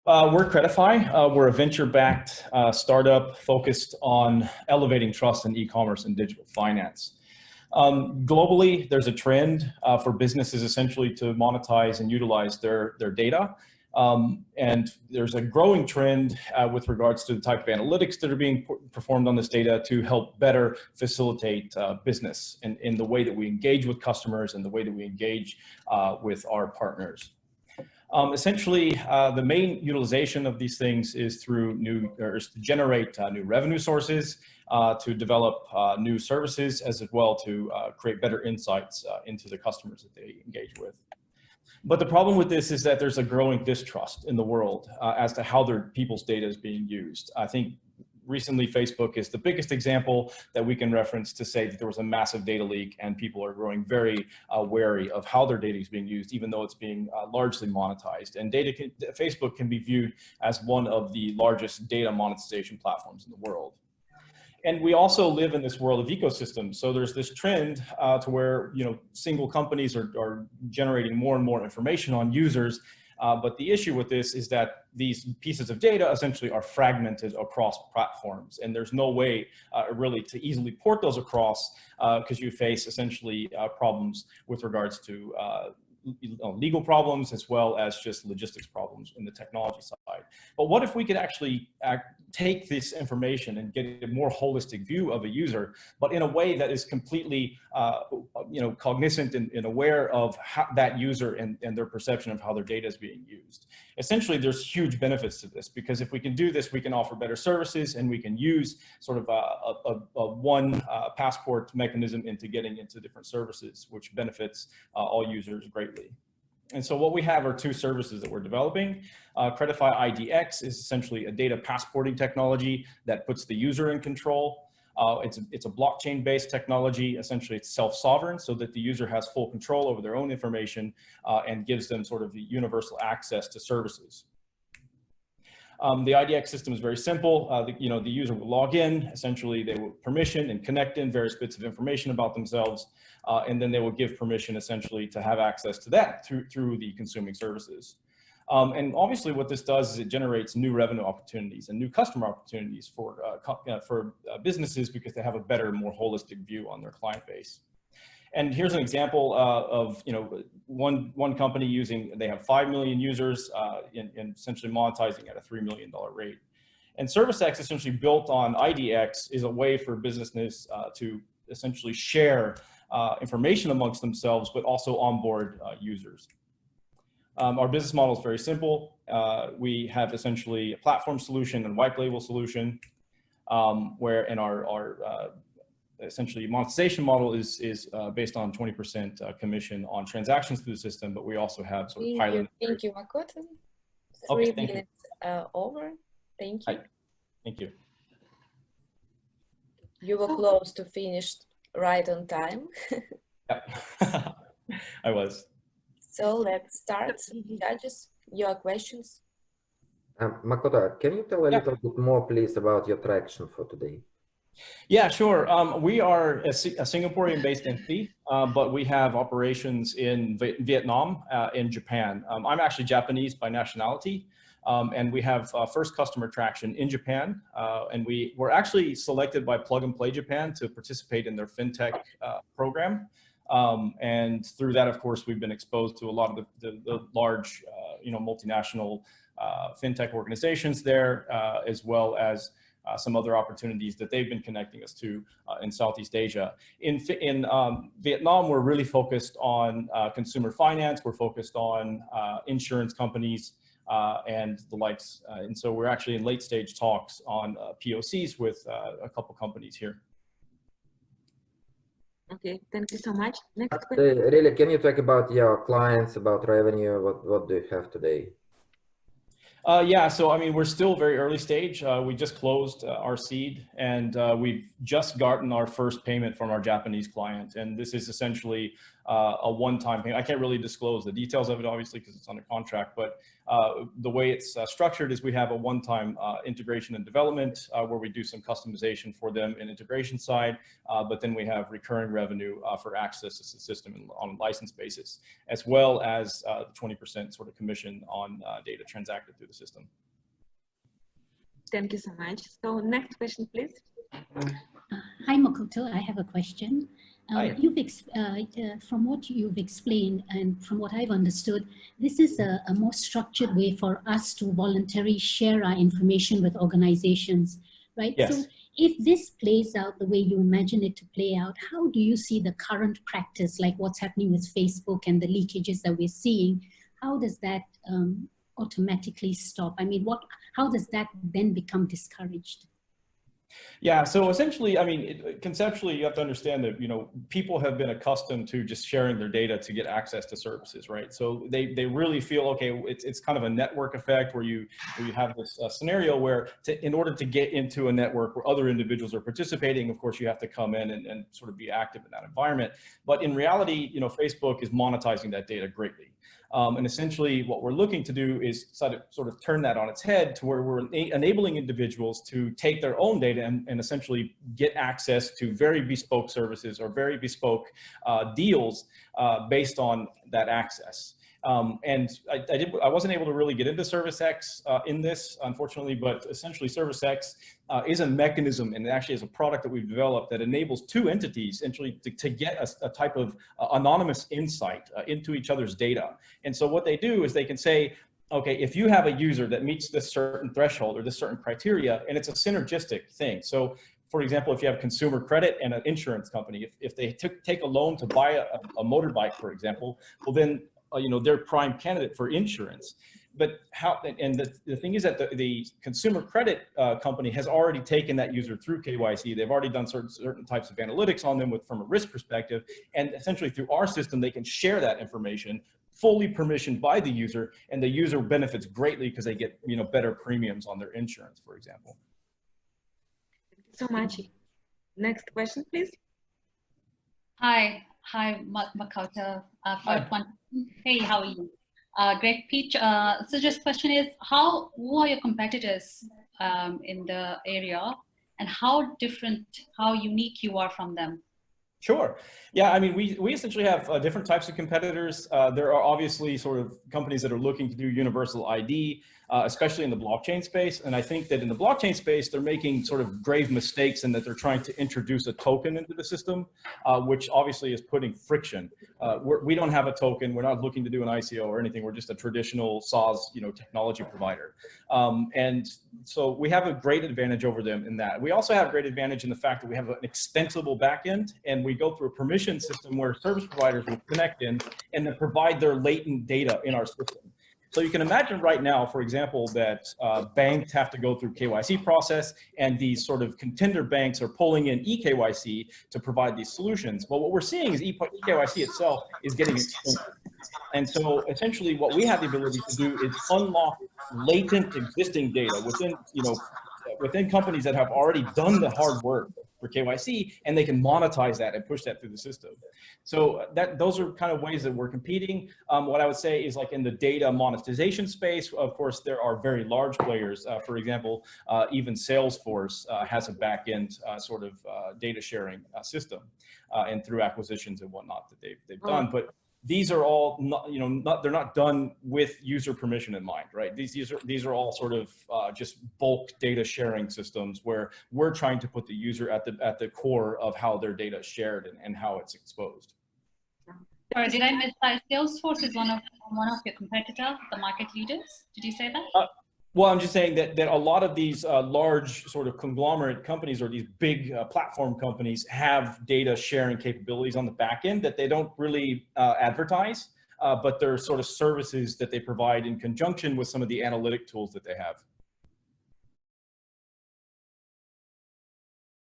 We're Credify. We're a venture-backed startup focused on elevating trust in e-commerce and digital finance. Globally, there's a trend for businesses essentially to monetize and utilize their data. And there's a growing trend with regards to the type of analytics that are being performed on this data to help better facilitate business in the way that we engage with customers and the way that we engage with our partners. Essentially, the main utilization of these things is through to generate new revenue sources, to develop new services, as well to create better insights into the customers that they engage with. But the problem with this is that there's a growing distrust in the world as to how their people's data is being used. I think recently Facebook is the biggest example that we can reference to say that there was a massive data leak and people are growing very wary of how their data is being used, even though it's being largely monetized. And Facebook can be viewed as one of the largest data monetization platforms in the world. And we also live in this world of ecosystems. So there's this trend to where, single companies are generating more and more information on users. But the issue with this is that these pieces of data essentially are fragmented across platforms. And there's no way really to easily port those across because you face essentially problems with regards to legal problems as well as just logistics problems in the technology side. But what if we could actually take this information and get a more holistic view of a user, but in a way that is completely cognizant and aware of how that user and their perception of how their data is being used. Essentially, there's huge benefits to this because if we can do this, we can offer better services and we can use sort of a one passport mechanism into getting into different services, which benefits all users greatly. And so what we have are two services that we're developing. Credify IDX is essentially a data passporting technology that puts the user in control. It's a blockchain-based technology. Essentially, it's self-sovereign so that the user has full control over their own information and gives them sort of the universal access to services. The IDX system is very simple. The user will log in. Essentially, they will permission and connect in various bits of information about themselves, and then they will give permission essentially to have access to that through the consuming services. And obviously, what this does is it generates new revenue opportunities and new customer opportunities for businesses because they have a better, more holistic view on their client base. And here's an example of one company they have 5 million users and essentially monetizing at a $3 million rate. And ServiceX essentially built on IDX is a way for businesses to essentially share information amongst themselves, but also onboard users. Our business model is very simple. We have essentially a platform solution and white label solution, where in our essentially monetization model is based on 20% commission on transactions through the system, but we also have sort of pilot. Thank you, Makoto. Okay, 3 minutes over. Thank you. Thank you. You were close to finish right on time. Yep. I was. So let's start. Judges, your questions. Makoto, can you tell a little bit more, please, about your traction for today? Yeah, sure. We are a Singaporean-based entity, but we have operations in Vietnam, in Japan. I'm actually Japanese by nationality, and we have first customer traction in Japan. And we were actually selected by Plug and Play Japan to participate in their fintech program. And through that, of course, we've been exposed to a lot of the large, multinational fintech organizations there, as well as some other opportunities that they've been connecting us to in Southeast Asia. In Vietnam, we're really focused on consumer finance. We're focused on insurance companies and the likes. And so we're actually in late stage talks on POCs with a couple companies here. Okay, thank you so much. Next question. Really, can you talk about your clients, about revenue? What do you have today? Yeah, so I mean, we're still very early stage. We just closed our seed and we've just gotten our first payment from our Japanese client. And this is essentially a one-time payment. I can't really disclose the details of it, obviously, because it's under contract, but the way it's structured is we have a one-time integration and development where we do some customization for them in integration side, but then we have recurring revenue for access to the system on a license basis, as well as the 20% sort of commission on data transacted through the system. Thank you so much. So next question, please. Hi, Makoto. I have a question. Hi. From what you've explained and from what I've understood, this is a more structured way for us to voluntarily share our information with organizations, right? Yes. So if this plays out the way you imagine it to play out, how do you see the current practice, like what's happening with Facebook and the leakages that we're seeing? How does that automatically stop? I mean, how does that then become discouraged? Yeah, so essentially, I mean, conceptually, you have to understand that, you know, people have been accustomed to just sharing their data to get access to services, right? So they really feel, okay, it's kind of a network effect where you have this scenario where in order to get into a network where other individuals are participating, of course, you have to come in and sort of be active in that environment. But in reality, you know, Facebook is monetizing that data greatly. And essentially what we're looking to do is sort of turn that on its head to where we're enabling individuals to take their own data and essentially get access to very bespoke services or very bespoke deals based on that access. And I wasn't able to really get into ServiceX in this, unfortunately, but essentially ServiceX is a mechanism and actually is a product that we've developed that enables two entities essentially to get a type of anonymous insight into each other's data. And so what they do is they can say, okay, if you have a user that meets this certain threshold or this certain criteria, and it's a synergistic thing. So for example, if you have consumer credit and an insurance company, if they take a loan to buy a motorbike, for example, well then, you know, they're prime candidate for insurance. But the thing is that the consumer credit company has already taken that user through KYC. They've already done certain types of analytics on them from a risk perspective. And essentially through our system, they can share that information fully permissioned by the user, and the user benefits greatly because they get, you know, better premiums on their insurance, for example. Thank you so much. Next question, please. Hi, Makoto. Hey, how are you? Great pitch. So just question is, who are your competitors in the area, and how different, how unique you are from them? Sure. Yeah, I mean, we essentially have different types of competitors. There are obviously sort of companies that are looking to do universal ID, especially in the blockchain space. And I think that in the blockchain space, they're making sort of grave mistakes in that they're trying to introduce a token into the system, which obviously is putting friction. We don't have a token. We're not looking to do an ICO or anything. We're just a traditional SaaS, you know, technology provider. And so we have a great advantage over them in that. We also have a great advantage in the fact that we have an extensible backend, and we go through a permission system where service providers will connect in and then provide their latent data in our system. So you can imagine right now, for example, that banks have to go through KYC process, and these sort of contender banks are pulling in eKYC to provide these solutions. Well, what we're seeing is eKYC itself is getting expensive. And so essentially what we have the ability to do is unlock latent existing data within, you know, within companies that have already done the hard work for KYC, and they can monetize that and push that through the system. So those are kind of ways that we're competing. What I would say is, like in the data monetization space, of course, there are very large players. For example, even Salesforce has a back-end sort of data sharing system, and through acquisitions and whatnot that they've done. But these are all not, you know, they're not done with user permission in mind, right? These are all sort of just bulk data sharing systems where we're trying to put the user at the core of how their data is shared and how it's exposed. Sorry, did I miss that? Salesforce is one of your competitors, the market leaders. Did you say that? Well, I'm just saying that a lot of these large sort of conglomerate companies or these big platform companies have data sharing capabilities on the back end that they don't really advertise, but they're sort of services that they provide in conjunction with some of the analytic tools that they have.